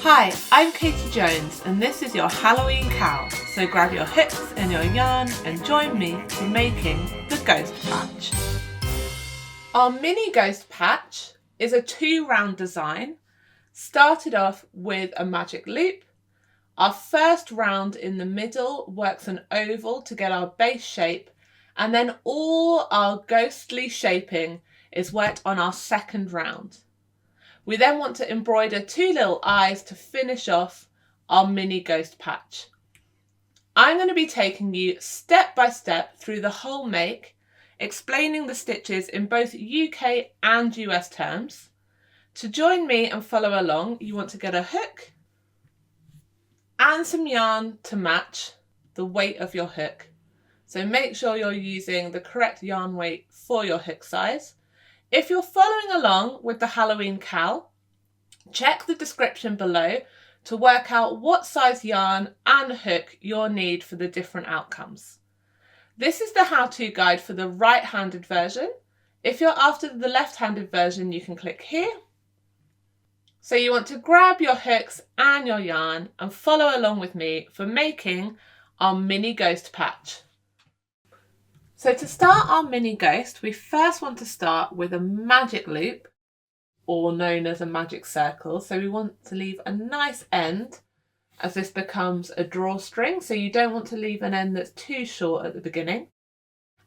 Hi, I'm Katie Jones and this is your Halloween cow, so grab your hooks and your yarn and join me for making the ghost patch. Our mini ghost patch is a 2-round design, started off with a magic loop. Our first round in the middle works an oval to get our base shape, and then all our ghostly shaping is worked on our second round. We then want to embroider 2 little eyes to finish off our mini ghost patch. I'm going to be taking you step by step through the whole make, explaining the stitches in both UK and US terms. To join me and follow along, you want to get a hook and some yarn to match the weight of your hook. So make sure you're using the correct yarn weight for your hook size. If you're following along with the Halloween cow, check the description below to work out what size yarn and hook you'll need for the different outcomes. This is the how-to guide for the right-handed version. If you're after the left-handed version, you can click here. So you want to grab your hooks and your yarn and follow along with me for making our mini ghost patch. So to start our mini ghost, we first want to start with a magic loop, or known as a magic circle. So we want to leave a nice end as this becomes a drawstring. So you don't want to leave an end that's too short at the beginning.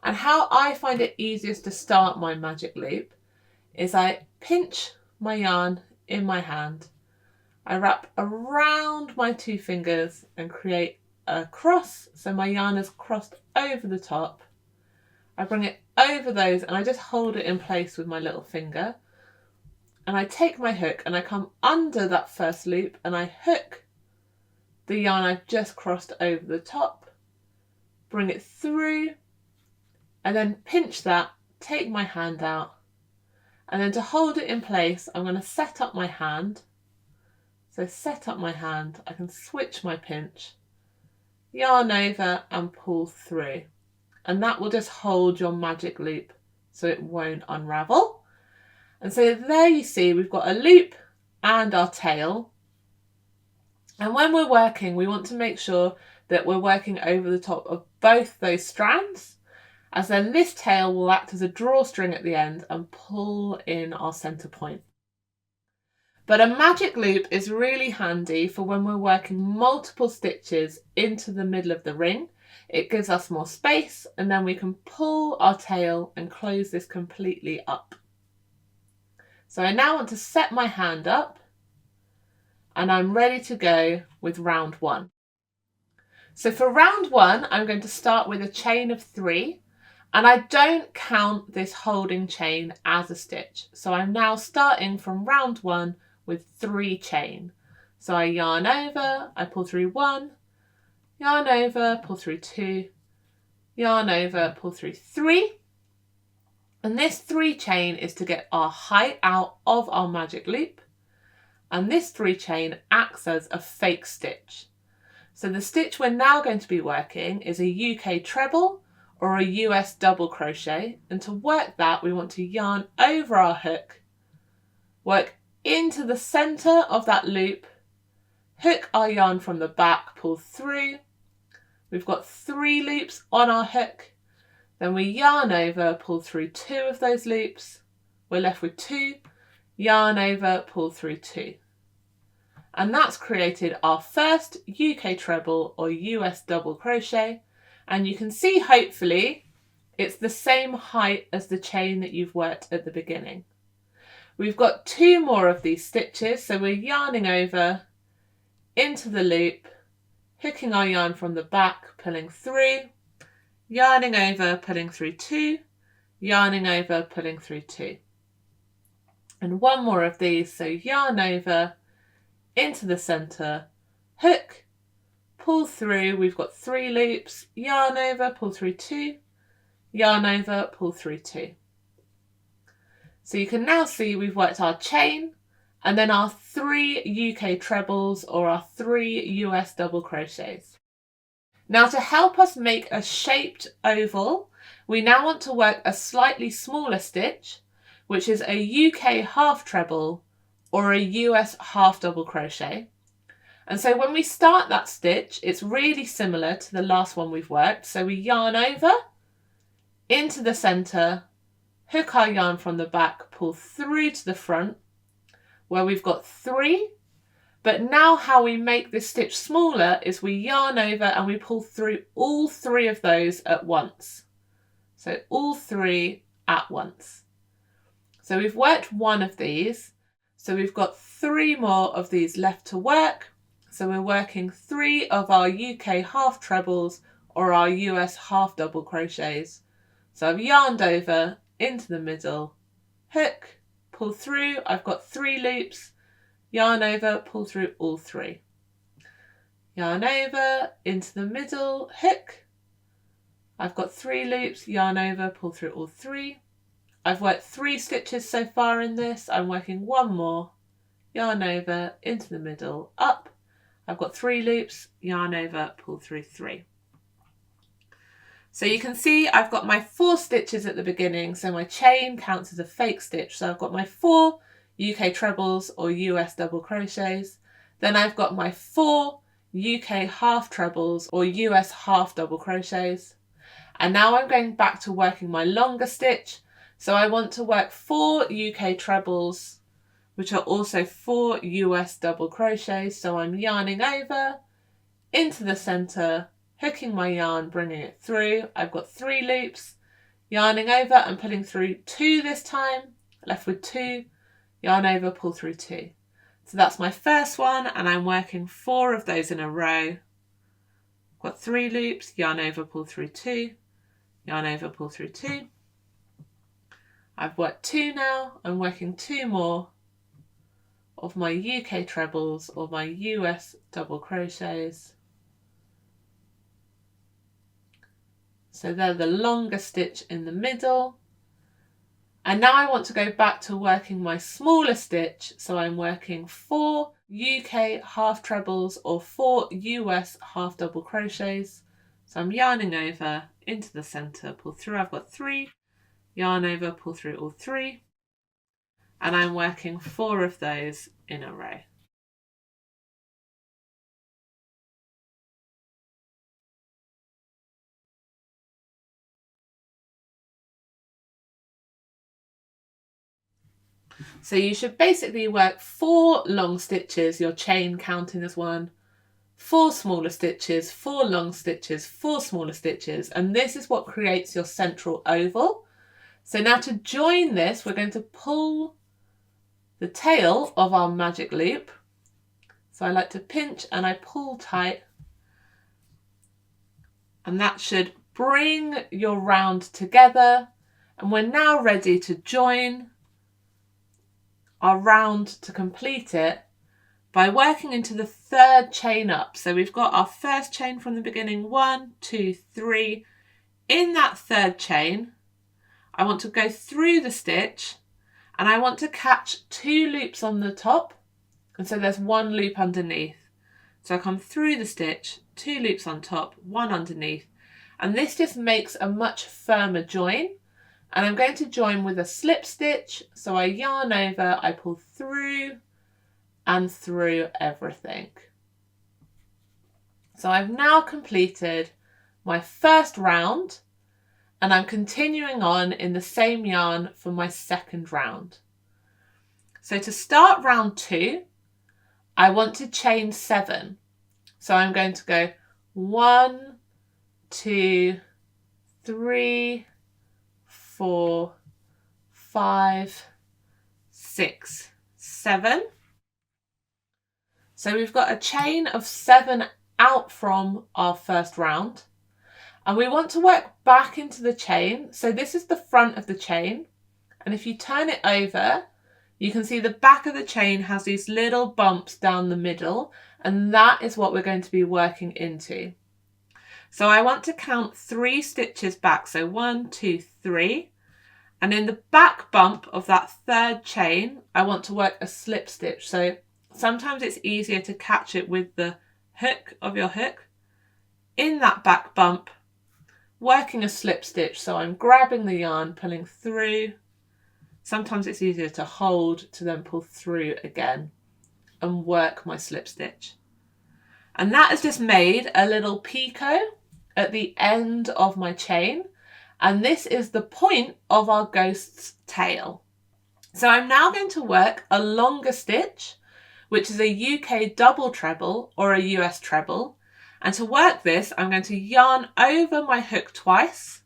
And how I find it easiest to start my magic loop is I pinch my yarn in my hand. I wrap around my 2 fingers and create a cross. So my yarn is crossed over the top. I bring it over those and I just hold it in place with my little finger. And I take my hook and I come under that first loop and I hook the yarn I've just crossed over the top, bring it through, and then pinch that, take my hand out. And then to hold it in place, I'm going to set up my hand. So set up my hand, I can switch my pinch, yarn over and pull through. And that will just hold your magic loop so it won't unravel. And so there you see we've got a loop and our tail. And when we're working, we want to make sure that we're working over the top of both those strands, as then this tail will act as a drawstring at the end and pull in our centre point. But a magic loop is really handy for when we're working multiple stitches into the middle of the ring. It gives us more space and then we can pull our tail and close this completely up. So I now want to set my hand up and I'm ready to go with round 1. So for round 1, I'm going to start with a chain of 3 and I don't count this holding chain as a stitch. So I'm now starting from round 1 with 3 chain. So I yarn over, I pull through 1, yarn over, pull through 2, yarn over, pull through 3. And this 3 chain is to get our height out of our magic loop. And this 3 chain acts as a fake stitch. So the stitch we're now going to be working is a UK treble or a US double crochet. And to work that, we want to yarn over our hook, work into the center of that loop, hook our yarn from the back, pull through. We've got 3 loops on our hook. Then we yarn over, pull through 2 of those loops. We're left with 2, yarn over, pull through 2. And that's created our first UK treble or US double crochet. And you can see, hopefully, it's the same height as the chain that you've worked at the beginning. We've got 2 more of these stitches. So we're yarning over into the loop, hooking our yarn from the back, pulling through, yarning over, pulling through 2, yarning over, pulling through 2. And 1 more of these, so yarn over, into the centre, hook, pull through, we've got 3 loops, yarn over, pull through 2, yarn over, pull through 2. So you can now see we've worked our chain, and then our 3 UK trebles or our 3 US double crochets. Now to help us make a shaped oval, we now want to work a slightly smaller stitch, which is a UK half treble or a US half double crochet. And so when we start that stitch, it's really similar to the last one we've worked. So we yarn over into the centre, hook our yarn from the back, pull through to the front where we've got 3. But now how we make this stitch smaller is we yarn over and we pull through all 3 of those at once. So all 3 at once. So we've worked 1 of these. So we've got 3 more of these left to work. So we're working 3 of our UK half trebles or our US half double crochets. So I've yarned over into the middle, hook, pull through. I've got 3 loops, yarn over, pull through all 3. Yarn over into the middle, hook. I've got 3 loops, yarn over, pull through all 3. I've worked 3 stitches so far in this. I'm working 1 more, yarn over into the middle, up. I've got 3 loops, yarn over, pull through 3. So you can see I've got my 4 stitches at the beginning, so my chain counts as a fake stitch. So I've got my 4 UK trebles or US double crochets. Then I've got my 4 UK half trebles or US half double crochets. And now I'm going back to working my longer stitch. So I want to work 4 UK trebles, which are also 4 US double crochets. So I'm yarning over into the centre, hooking my yarn, bringing it through. I've got 3 loops, yarning over and pulling through 2 this time, left with 2, yarn over, pull through 2. So that's my first one, and I'm working 4 of those in a row. Got 3 loops, yarn over, pull through 2, yarn over, pull through 2. I've worked 2 now. I'm working 2 more of my UK trebles or my US double crochets. So they're the longer stitch in the middle. And now I want to go back to working my smaller stitch. So I'm working 4 UK half trebles or 4 US half double crochets. So I'm yarning over into the centre, pull through. I've got 3, yarn over, pull through all 3. And I'm working 4 of those in a row. So you should basically work 4 long stitches, your chain counting as 1, 4 smaller stitches, 4 long stitches, 4 smaller stitches, and this is what creates your central oval. So now to join this, we're going to pull the tail of our magic loop. So I like to pinch and I pull tight, and that should bring your round together. And we're now ready to join our round to complete it by working into the 3rd chain up. So we've got our first chain from the beginning, 1, 2, 3. In that 3rd chain, I want to go through the stitch and I want to catch 2 loops on the top. And so there's 1 loop underneath. So I come through the stitch, 2 loops on top, 1 underneath. And this just makes a much firmer join. And I'm going to join with a slip stitch. So I yarn over, I pull through and through everything. So I've now completed my first round, and I'm continuing on in the same yarn for my second round. So to start round 2, I want to chain 7. So I'm going to go 1, 2, 3, 4, 5, 6, 7. So we've got a chain of 7 out from our first round, and we want to work back into the chain. So this is the front of the chain, and if you turn it over, you can see the back of the chain has these little bumps down the middle, and that is what we're going to be working into. So I want to count 3 stitches back. So 1, 2, 3. And in the back bump of that 3rd chain, I want to work a slip stitch. So sometimes it's easier to catch it with the hook of your hook. In that back bump, working a slip stitch. So I'm grabbing the yarn, pulling through. Sometimes it's easier to hold to then pull through again and work my slip stitch. And that has just made a little picot at the end of my chain. And this is the point of our ghost's tail. So I'm now going to work a longer stitch, which is a UK double treble or a US treble. And to work this, I'm going to yarn over my hook twice.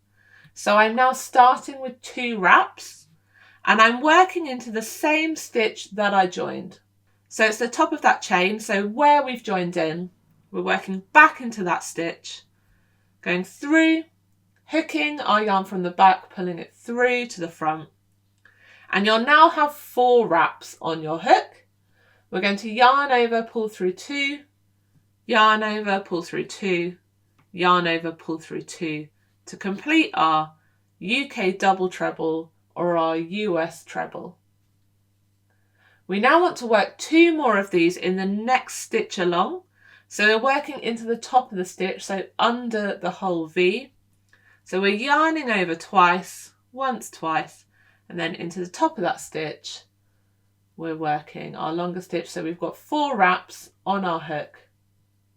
So I'm now starting with 2 wraps and I'm working into the same stitch that I joined. So it's the top of that chain. So where we've joined in, we're working back into that stitch, going through, hooking our yarn from the back, pulling it through to the front. And you'll now have 4 wraps on your hook. We're going to yarn over, pull through 2, yarn over, pull through 2, yarn over, pull through 2 to complete our UK double treble or our US treble. We now want to work 2 more of these in the next stitch along. So we're working into the top of the stitch, so under the whole V. So we're yarning over twice, once, twice, and then into the top of that stitch, we're working our longer stitch. So we've got 4 wraps on our hook.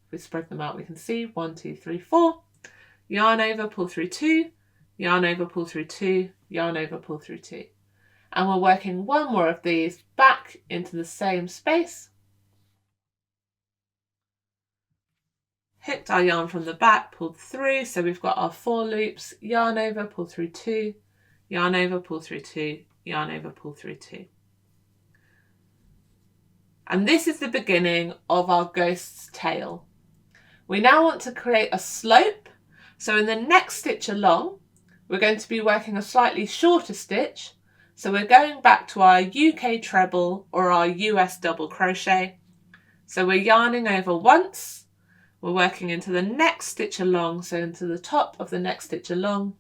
If we spread them out, we can see 1, 2, 3, 4. Yarn over, pull through 2, yarn over, pull through 2, yarn over, pull through 2. And we're working 1 more of these back into the same space. Hooked our yarn from the back, pulled through, so we've got our 4 loops, yarn over, pull through 2, yarn over, pull through 2, yarn over, pull through 2. And this is the beginning of our ghost's tail. We now want to create a slope, so in the next stitch along, we're going to be working a slightly shorter stitch, so we're going back to our UK treble or our US double crochet. So we're yarning over once, we're working into the next stitch along, so into the top of the next stitch along,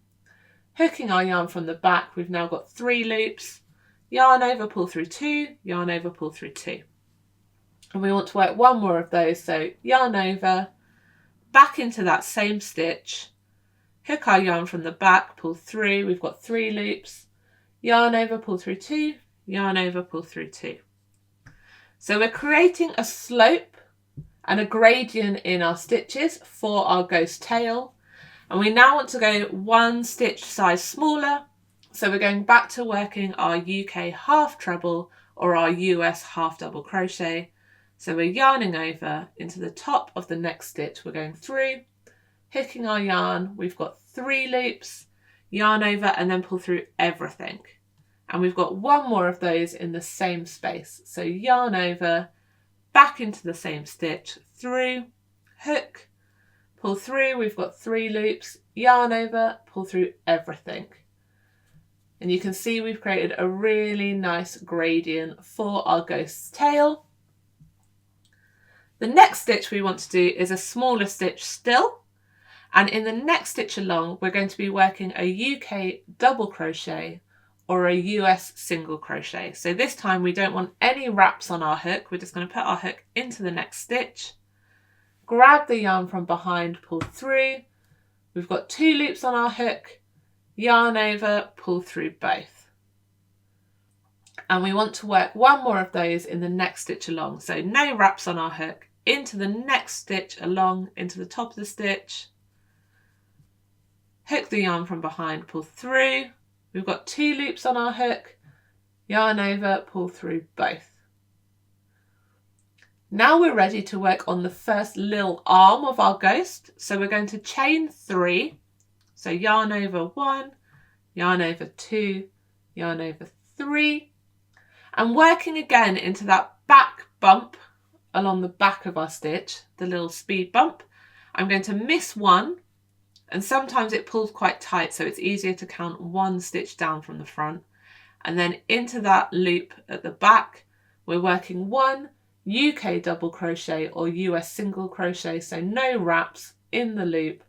hooking our yarn from the back. We've now got 3 loops, yarn over, pull through 2, yarn over, pull through 2. And we want to work 1 more of those, so yarn over, back into that same stitch, hook our yarn from the back, pull through, we've got 3 loops, yarn over, pull through 2, yarn over, pull through 2. So we're creating a slope and a gradient in our stitches for our ghost tail. And we now want to go 1 stitch size smaller. So we're going back to working our UK half treble or our US half double crochet. So we're yarning over into the top of the next stitch. We're going through, hooking our yarn. We've got 3 loops, yarn over, and then pull through everything. And we've got 1 more of those in the same space. So yarn over, back into the same stitch, through, hook, pull through. We've got 3 loops, yarn over, pull through everything. And you can see we've created a really nice gradient for our ghost's tail. The next stitch we want to do is a smaller stitch still. And in the next stitch along, we're going to be working a UK double crochet or a US single crochet. So this time we don't want any wraps on our hook. We're just going to put our hook into the next stitch, grab the yarn from behind, pull through. We've got 2 loops on our hook, yarn over, pull through both. And we want to work 1 more of those in the next stitch along. So no wraps on our hook, into the next stitch along, into the top of the stitch, hook the yarn from behind, pull through. We've got 2 loops on our hook, yarn over, pull through both. Now we're ready to work on the first little arm of our ghost. So we're going to chain 3. So yarn over 1, yarn over 2, yarn over 3. And working again into that back bump along the back of our stitch, the little speed bump. I'm going to miss 1. And sometimes it pulls quite tight, so it's easier to count 1 stitch down from the front. And then into that loop at the back, we're working 1 UK double crochet or US single crochet, so no wraps in the loop.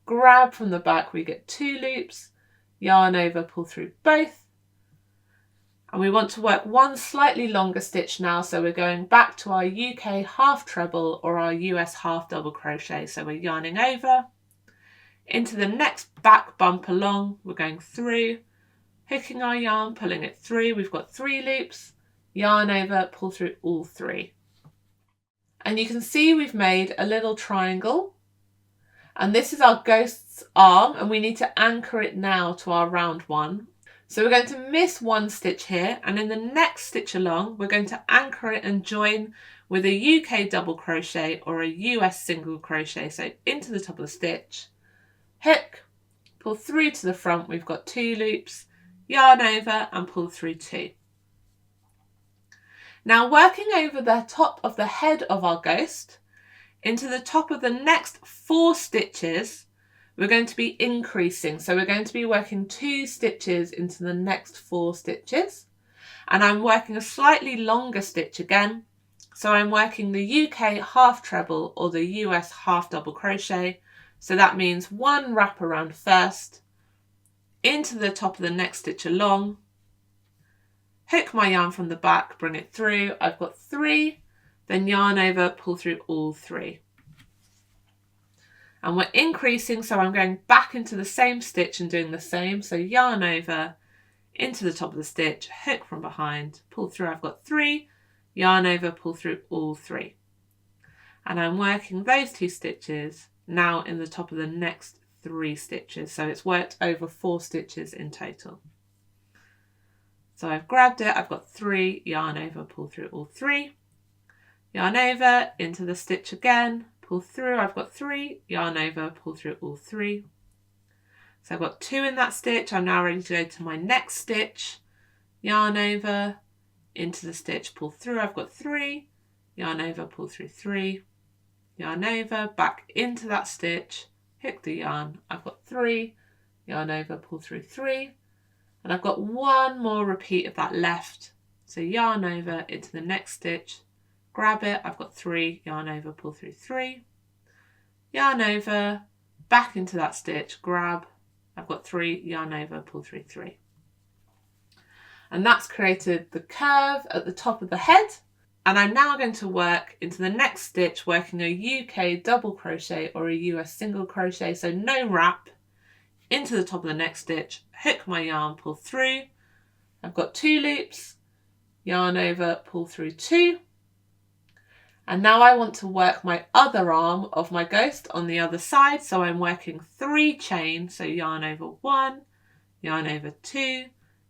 Grab from the back, we get 2 loops, yarn over, pull through both. And we want to work 1 slightly longer stitch now, so we're going back to our UK half treble or our US half double crochet. So we're yarning over, into the next back bump along, we're going through, hooking our yarn, pulling it through. We've got 3 loops, yarn over, pull through all 3. And you can see we've made a little triangle, and this is our ghost's arm, and we need to anchor it now to our round one. So we're going to miss one stitch here, and in the next stitch along we're going to anchor it and join with a UK double crochet or a US single crochet. So into the top of the stitch, hook, pull through to the front, we've got 2 loops, yarn over and pull through 2. Now working over the top of the head of our ghost, into the top of the next 4 stitches, we're going to be increasing. So we're going to be working 2 stitches into the next 4 stitches. And I'm working a slightly longer stitch again. So I'm working the UK half treble or the US half double crochet. So that means 1 wrap around first, into the top of the next stitch along, hook my yarn from the back, bring it through. I've got 3, then yarn over, pull through all 3. And we're increasing, so I'm going back into the same stitch and doing the same. So yarn over, into the top of the stitch, hook from behind, pull through. I've got 3, yarn over, pull through all 3. And I'm working those 2 stitches now in the top of the next 3 stitches. So it's worked over 4 stitches in total. So I've grabbed it, I've got 3, yarn over, pull through all 3, yarn over, into the stitch again, pull through, I've got 3, yarn over, pull through all 3. So I've got 2 in that stitch, I'm now ready to go to my next stitch, yarn over, into the stitch, pull through, I've got 3, yarn over, pull through 3, yarn over, back into that stitch, hook the yarn, I've got 3, yarn over, pull through 3, and I've got 1 more repeat of that left. So yarn over into the next stitch, grab it, I've got 3, yarn over, pull through 3, yarn over, back into that stitch, grab, I've got 3, yarn over, pull through 3. And that's created the curve at the top of the head. And I'm now going to work into the next stitch, working a UK double crochet or a US single crochet, so no wrap, into the top of the next stitch, hook my yarn, pull through. I've got 2 loops, yarn over, pull through 2. And now I want to work my other arm of my ghost on the other side. So I'm working 3 chain, so yarn over 1, yarn over 2,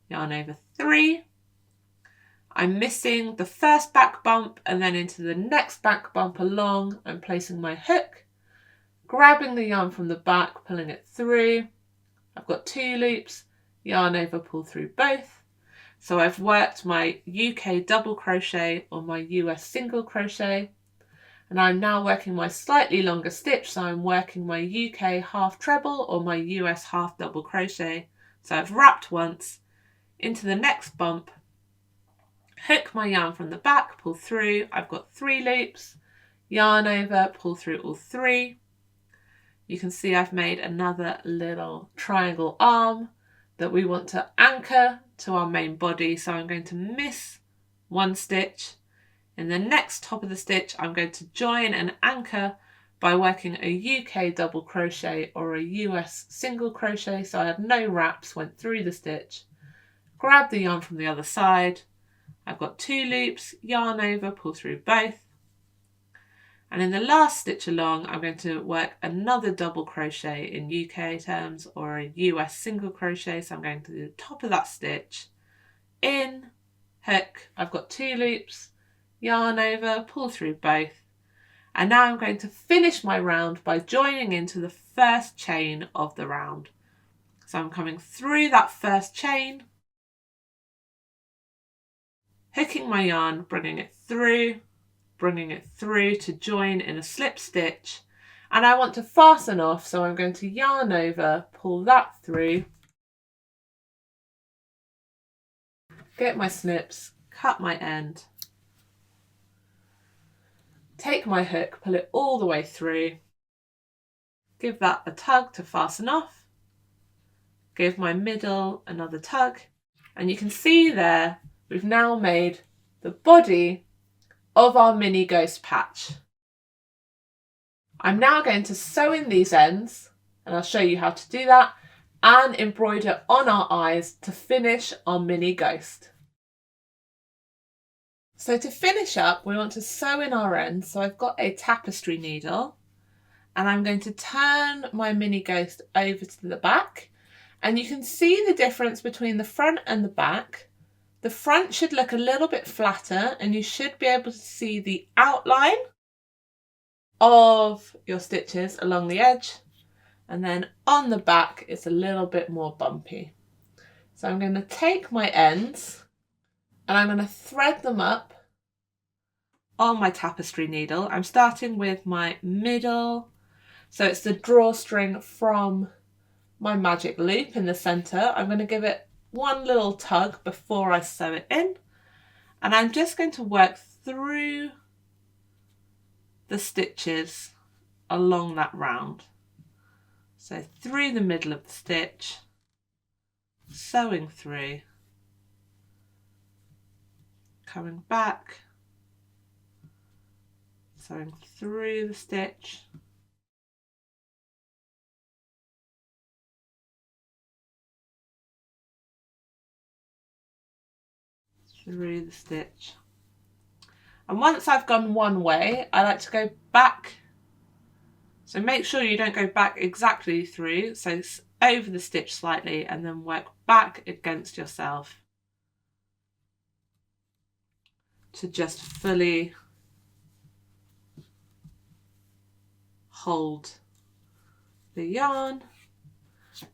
yarn over 3. I'm missing the first back bump and then into the next back bump along. I'm placing my hook, grabbing the yarn from the back, pulling it through. I've got 2 loops, yarn over, pull through both. So I've worked my UK double crochet or my US single crochet, and I'm now working my slightly longer stitch. So I'm working my UK half treble or my US half double crochet. So I've wrapped once, into the next bump, hook my yarn from the back, pull through. I've got 3 loops, yarn over, pull through all 3. You can see I've made another little triangle arm that we want to anchor to our main body. So I'm going to miss 1 stitch. In the next top of the stitch, I'm going to join and anchor by working a UK double crochet or a US single crochet. So I had no wraps, went through the stitch, grab the yarn from the other side. I've got 2 loops, yarn over, pull through both. And in the last stitch along, I'm going to work another double crochet in UK terms or a US single crochet. So I'm going to the top of that stitch, in, hook, I've got 2 loops, yarn over, pull through both. And now I'm going to finish my round by joining into the first chain of the round. So I'm coming through that first chain, hooking my yarn, bringing it through to join in a slip stitch, and I want to fasten off, so I'm going to yarn over, pull that through, get my snips, cut my end, take my hook, pull it all the way through, give that a tug to fasten off, give my middle another tug, and you can see there we've now made the body of our mini ghost patch. I'm now going to sew in these ends, and I'll show you how to do that, and embroider on our eyes to finish our mini ghost. So to finish up, we want to sew in our ends. So I've got a tapestry needle and I'm going to turn my mini ghost over to the back, and you can see the difference between the front and the back. The front should look a little bit flatter and you should be able to see the outline of your stitches along the edge, and then on the back it's a little bit more bumpy. So I'm going to take my ends and I'm going to thread them up on my tapestry needle. I'm starting with my middle, so it's the drawstring from my magic loop in the centre. I'm going to give it one little tug before I sew it in, and I'm just going to work through the stitches along that round. So through the middle of the stitch, sewing through, coming back, sewing through the stitch, through the stitch. And once I've gone one way, I like to go back. So make sure you don't go back exactly through, so over the stitch slightly and then work back against yourself to just fully hold the yarn.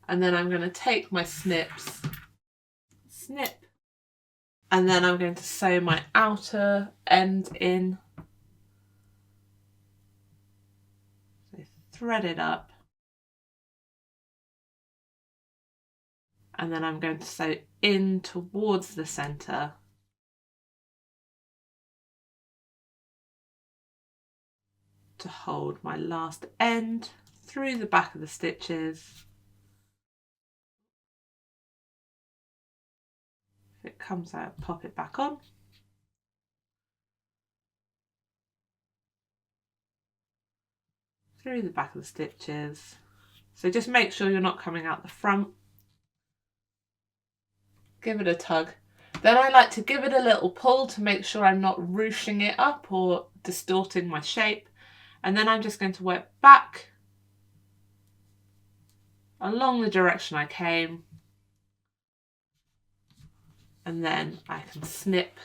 And then I'm going to take my snips, snip, and then I'm going to sew my outer end in. So thread it up. And then I'm going to sew in towards the centre. To hold my last end through the back of the stitches. If it comes out, pop it back on. Through the back of the stitches. So just make sure you're not coming out the front. Give it a tug. Then I like to give it a little pull to make sure I'm not ruching it up or distorting my shape. And then I'm just going to work back along the direction I came. And then I can snip.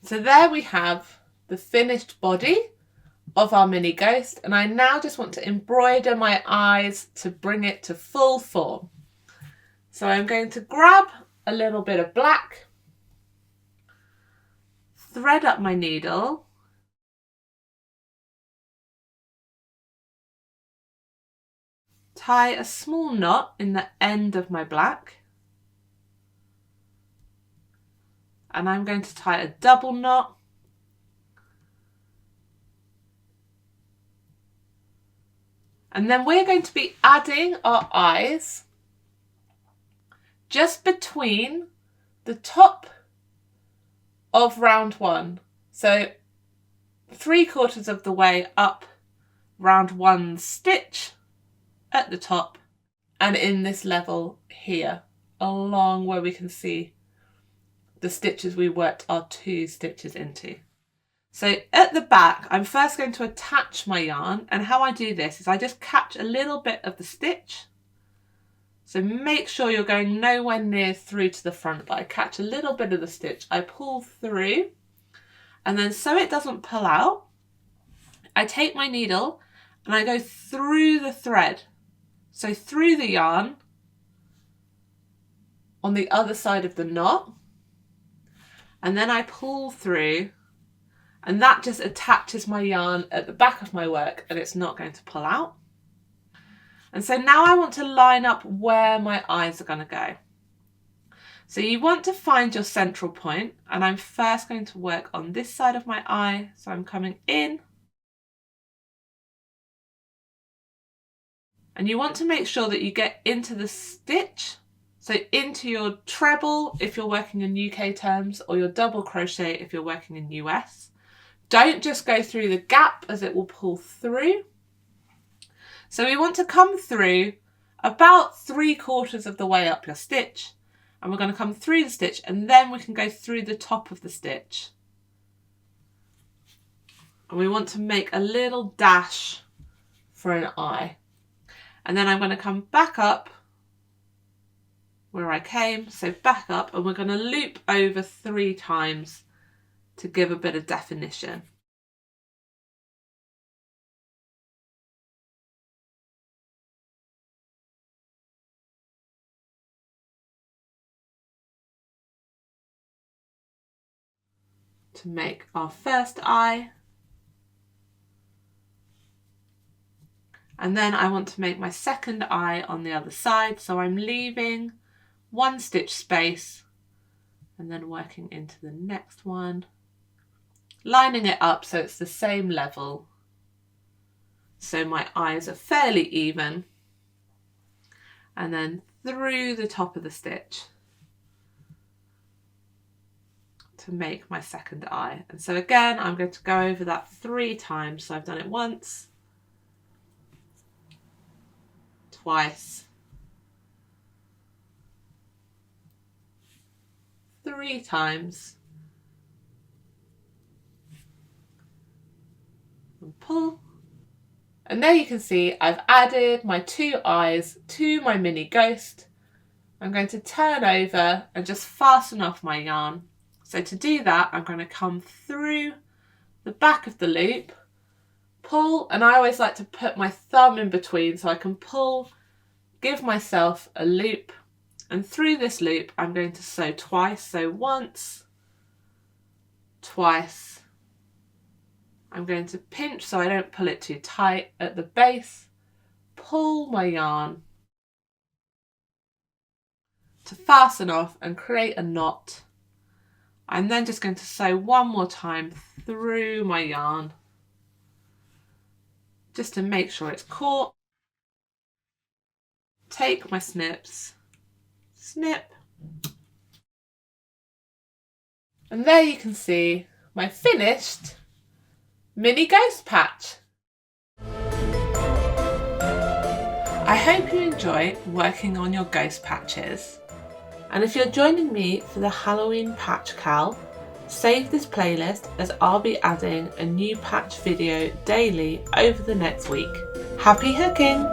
So there we have the finished body of our mini ghost, and I now just want to embroider my eyes to bring it to full form. So I'm going to grab a little bit of black, thread up my needle, tie a small knot in the end of my black, and I'm going to tie a double knot, and then we're going to be adding our eyes just between the top of round one. So 3/4 of the way up round one stitch at the top, and in this level here along where we can see the stitches we worked our 2 stitches into. So at the back, I'm first going to attach my yarn, and how I do this is I just catch a little bit of the stitch. So make sure you're going nowhere near through to the front, but I catch a little bit of the stitch, I pull through, and then so it doesn't pull out, I take my needle and I go through the thread. So through the yarn on the other side of the knot, and then I pull through, and that just attaches my yarn at the back of my work and it's not going to pull out. And so now I want to line up where my eyes are going to go. So you want to find your central point, and I'm first going to work on this side of my eye. So I'm coming in, and you want to make sure that you get into the stitch, so into your treble if you're working in UK terms, or your double crochet if you're working in US. Don't just go through the gap as it will pull through. So we want to come through about 3/4 of the way up your stitch, and we're going to come through the stitch and then we can go through the top of the stitch. And we want to make a little dash for an eye. And then I'm going to come back up where I came, so back up, and we're going to loop over 3 times to give a bit of definition. To make our first eye. And then I want to make my second eye on the other side, so I'm leaving 1 stitch space and then working into the next one, lining it up so it's the same level, so my eyes are fairly even, and then through the top of the stitch to make my second eye. And so again, I'm going to go over that 3 times. So I've done it once, twice, 3 times, and pull. And there you can see I've added my 2 eyes to my mini ghost. I'm going to turn over and just fasten off my yarn. So to do that, I'm going to come through the back of the loop, pull, and I always like to put my thumb in between so I can pull, give myself a loop, and through this loop I'm going to sew twice. So once, twice. I'm going to pinch so I don't pull it too tight at the base, pull my yarn to fasten off and create a knot. I'm then just going to sew 1 more time through my yarn just to make sure it's caught. Take my snips, snip, and there you can see my finished mini ghost patch. I hope you enjoy working on your ghost patches. And if you're joining me for the Halloween patch cal, save this playlist as I'll be adding a new patch video daily over the next week. Happy hooking!